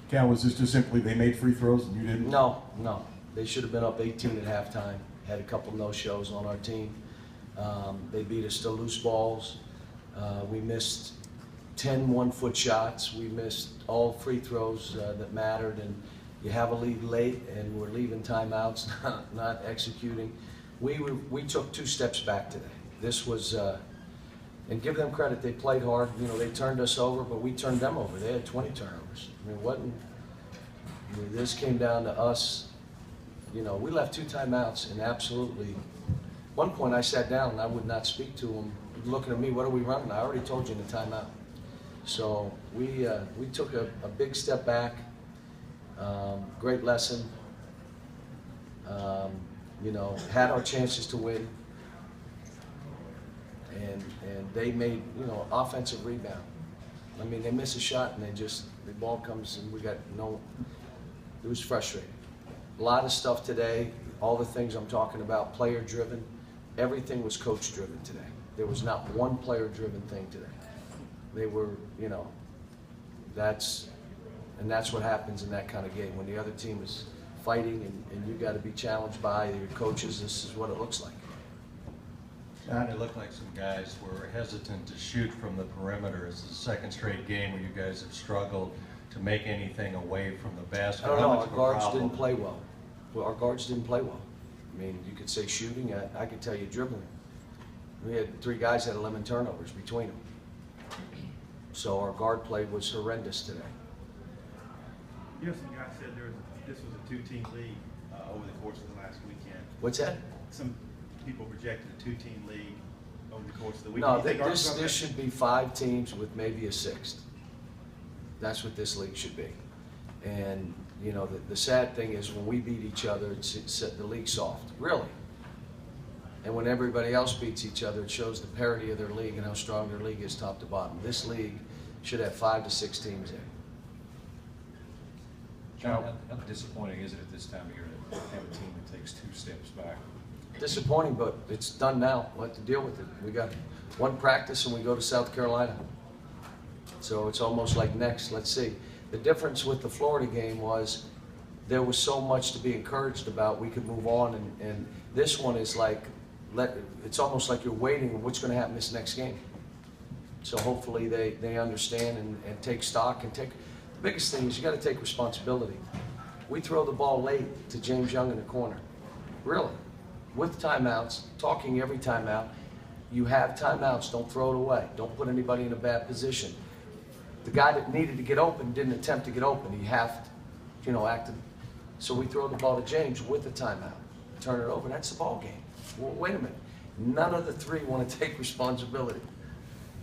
Cal, was this just simply they made free throws and you didn't? No, no. They should have been up 18 at halftime. Had a couple no-shows on our team. They beat us to loose balls. We missed 10 one-foot shots. We missed all free throws that mattered. And you have a lead late, and we're leaving timeouts, not executing. We took 2 steps back today. This was, and give them credit, they played hard. You know, they turned us over, but we turned them over. They had 20 turnovers. I mean, this came down to us. You know, we left 2 timeouts, and absolutely, one point I sat down and I would not speak to him, looking at me, what are we running? I already told you in the timeout. So we took a big step back. Great lesson. You know, had our chances to win. And they made, you know, offensive rebound. I mean, they miss a shot and the ball comes and we got no, it was frustrating. A lot of stuff today, all the things I'm talking about, player driven, everything was coach driven today. There was not one player driven thing today. They were, you know, that's what happens in that kind of game. When the other team is fighting and you got to be challenged by your coaches, this is what it looks like. John, it looked like some guys were hesitant to shoot from the perimeter. It's the second straight game where you guys have struggled to make anything away from the basket. I don't know, our guards didn't play well. Our guards didn't play well. I mean, you could say shooting, I could tell you dribbling. We had 3 guys that had 11 turnovers between them. So our guard play was horrendous today. You know, some guys said this was a 2-team league over the course of the last weekend. What's that? Some people projected a 2-team league over the course of the weekend. No, this should be 5 teams with maybe a 6th. That's what this league should be. And, you know, the sad thing is when we beat each other, it's the league's soft, really. And when everybody else beats each other, it shows the parity of their league and how strong their league is top to bottom. This league should have 5 to 6 teams in. John, how disappointing is it at this time of year to have a team that takes 2 steps back? Disappointing, but it's done now. We'll have to deal with it. We got 1 practice and we go to South Carolina. So it's almost like next, let's see. The difference with the Florida game was there was so much to be encouraged about. We could move on, and this one is like, it's almost like you're waiting what's going to happen this next game. So hopefully they understand and take stock and take. The biggest thing is you got to take responsibility. We throw the ball late to James Young in the corner, really, with timeouts, talking every timeout. You have timeouts, don't throw it away. Don't put anybody in a bad position. The guy that needed to get open didn't attempt to get open. He half, you know, acted. So we throw the ball to James with a timeout, turn it over. That's the ball game. Well, wait a minute. None of the 3 want to take responsibility,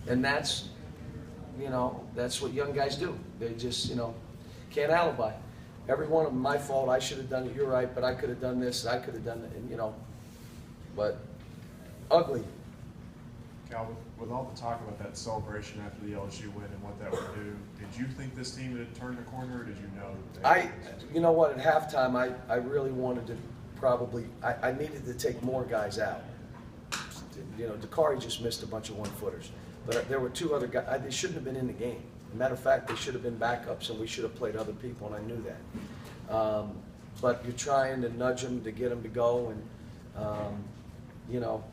and that's, you know, that's what young guys do. They just, you know, can't alibi. Every one of them, my fault. I should have done it. You're right, but I could have done this. I could have done it, and you know, but ugly. Cal, with all the talk about that celebration after the LSU win and what that would do, did you think this team had turned the corner, or did you know that you know what, at halftime, I really wanted to probably, I needed to take more guys out. You know, Dakari just missed a bunch of 1-footers. But there were 2 other guys, they shouldn't have been in the game. Matter of fact, they should have been backups, and we should have played other people, and I knew that. But you're trying to nudge them to get them to go, and, you know,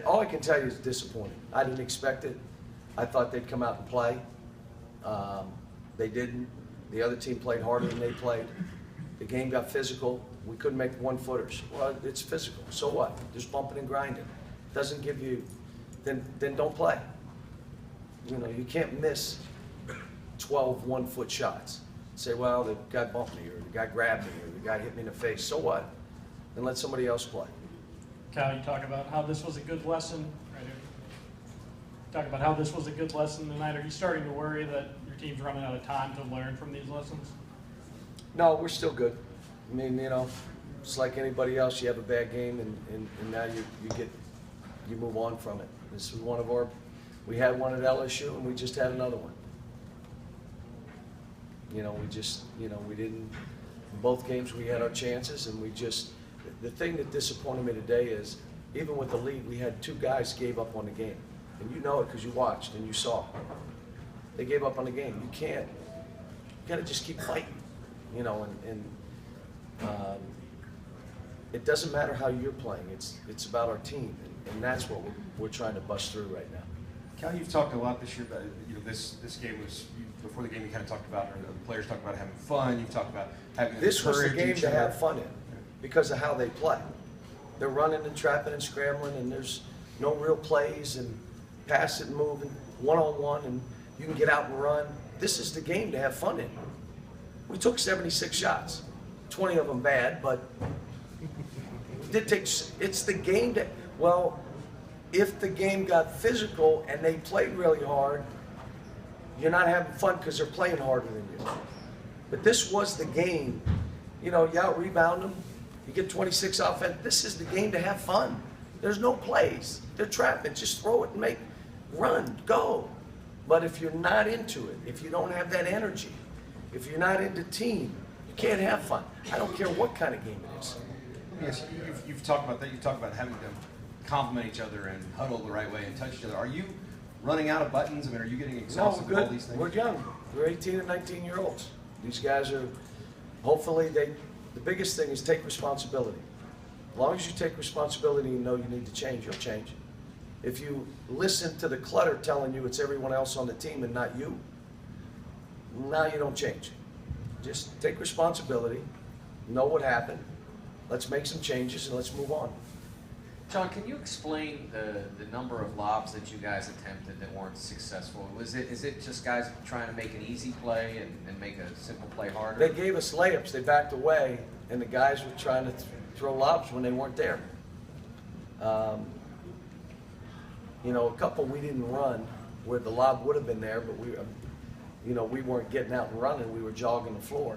all I can tell you is disappointing. I didn't expect it. I thought they'd come out and play. They didn't. The other team played harder than they played. The game got physical. We couldn't make 1-footers. Well, it's physical. So what? Just bumping and grinding. Doesn't give you, then don't play. You know, you can't miss 12 1-foot shots. Say, well, the guy bumped me, or the guy grabbed me, or the guy hit me in the face. So what? Then let somebody else play. Cal, you talk about how this was a good lesson, right here. Talk about how this was a good lesson tonight. Are you starting to worry that your team's running out of time to learn from these lessons? No, we're still good. I mean, you know, it's like anybody else. You have a bad game, and now you move on from it. This was one of our, we had one at LSU, and we just had another one. You know, we didn't, in both games we had our chances, and we just, the thing that disappointed me today is, even with the lead, we had 2 guys gave up on the game. And you know it because you watched and you saw. They gave up on the game. You got to just keep fighting, you know, and it doesn't matter how you're playing. It's about our team, and that's what we're trying to bust through right now. Cal, you've talked a lot this year about, you know, this game was, before the game you kind of talked about, or the players talked about having fun, you've talked about having This was the encourage game each to other. have fun in because of how they play. They're running and trapping and scrambling, and there's no real plays and pass it and moving one-on-one, and you can get out and run. This is the game to have fun in. We took 76 shots, 20 of them bad, but it's the game that, well, if the game got physical and they played really hard, you're not having fun because they're playing harder than you. But this was the game. You know, you out-rebound them, you get 26 offense. This is the game to have fun. There's no plays. They're trapping. Just throw it and run, go. But if you're not into it, if you don't have that energy, if you're not into team, you can't have fun. I don't care what kind of game it is. Yes, you've talked about that. You've talked about having to compliment each other and huddle the right way and touch each other. Are you running out of buttons? I mean, are you getting No, exhausted with all these good. things? We're young. We're 18 and 19-year-olds. These guys are, hopefully, the biggest thing is take responsibility. As long as you take responsibility and know you need to change, you'll change. If you listen to the clutter telling you it's everyone else on the team and not you, now you don't change. Just take responsibility, know what happened, let's make some changes and let's move on. John, can you explain the number of lobs that you guys attempted that weren't successful? Is it just guys trying to make an easy play and make a simple play harder? They gave us layups, they backed away, and the guys were trying to throw lobs when they weren't there. You know, a couple we didn't run where the lob would have been there, but we weren't getting out and running, we were jogging the floor.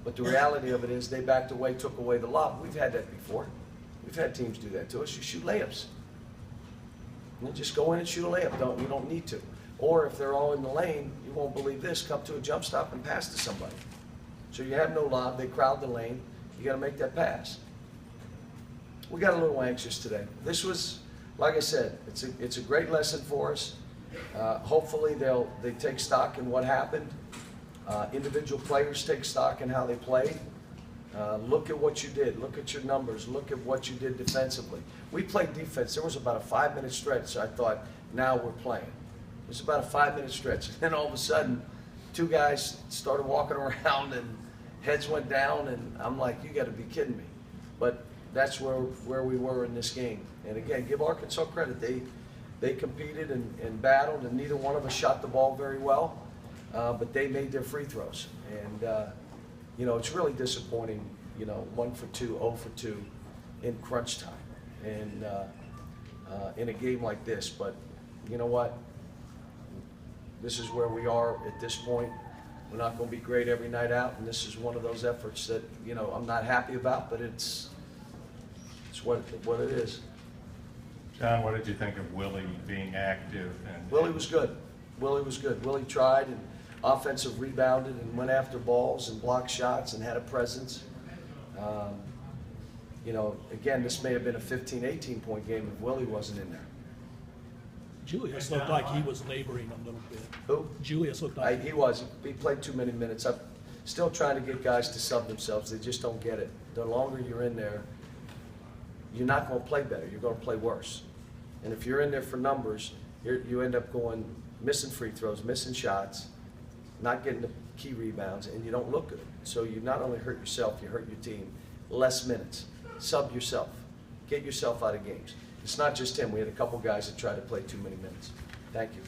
But the reality of it is they backed away, took away the lob. We've had that before. We've had teams do that to us. You shoot layups. And then just go in and shoot a layup. You don't need to. Or if they're all in the lane, you won't believe this, come to a jump stop and pass to somebody. So you have no lob, they crowd the lane, you gotta make that pass. We got a little anxious today. This was, like I said, it's a great lesson for us. Hopefully they take stock in what happened. Individual players take stock in how they played. Look at what you did. Look at your numbers. Look at what you did defensively. We played defense. There was about a 5-minute stretch. I thought, now we're playing. It was about a 5-minute stretch. And then all of a sudden, two guys started walking around and heads went down. And I'm like, you got to be kidding me. But that's where we were in this game. And again, give Arkansas credit. They competed and battled, and neither one of us shot the ball very well. But they made their free throws. And, you know, it's really disappointing, you know, 1 for 2, 0 for 2 in crunch time and in a game like this. But you know what? This is where we are at this point. We're not going to be great every night out, and this is one of those efforts that, you know, I'm not happy about, but it's what it is. John, what did you think of Willie being active? Willie was good. Willie was good. Willie tried and offensive rebounded and went after balls and blocked shots and had a presence. You know, again, this may have been a 15, 18-point game if Willie wasn't in there. Julius looked like he was laboring a little bit. Who? Julius looked like He was. He played too many minutes. I'm still trying to get guys to sub themselves. They just don't get it. The longer you're in there, you're not going to play better. You're going to play worse. And if you're in there for numbers, you end up missing free throws, missing shots, not getting the key rebounds, and you don't look good. So you not only hurt yourself, you hurt your team. Less minutes. Sub yourself. Get yourself out of games. It's not just him. We had a couple guys that tried to play too many minutes. Thank you.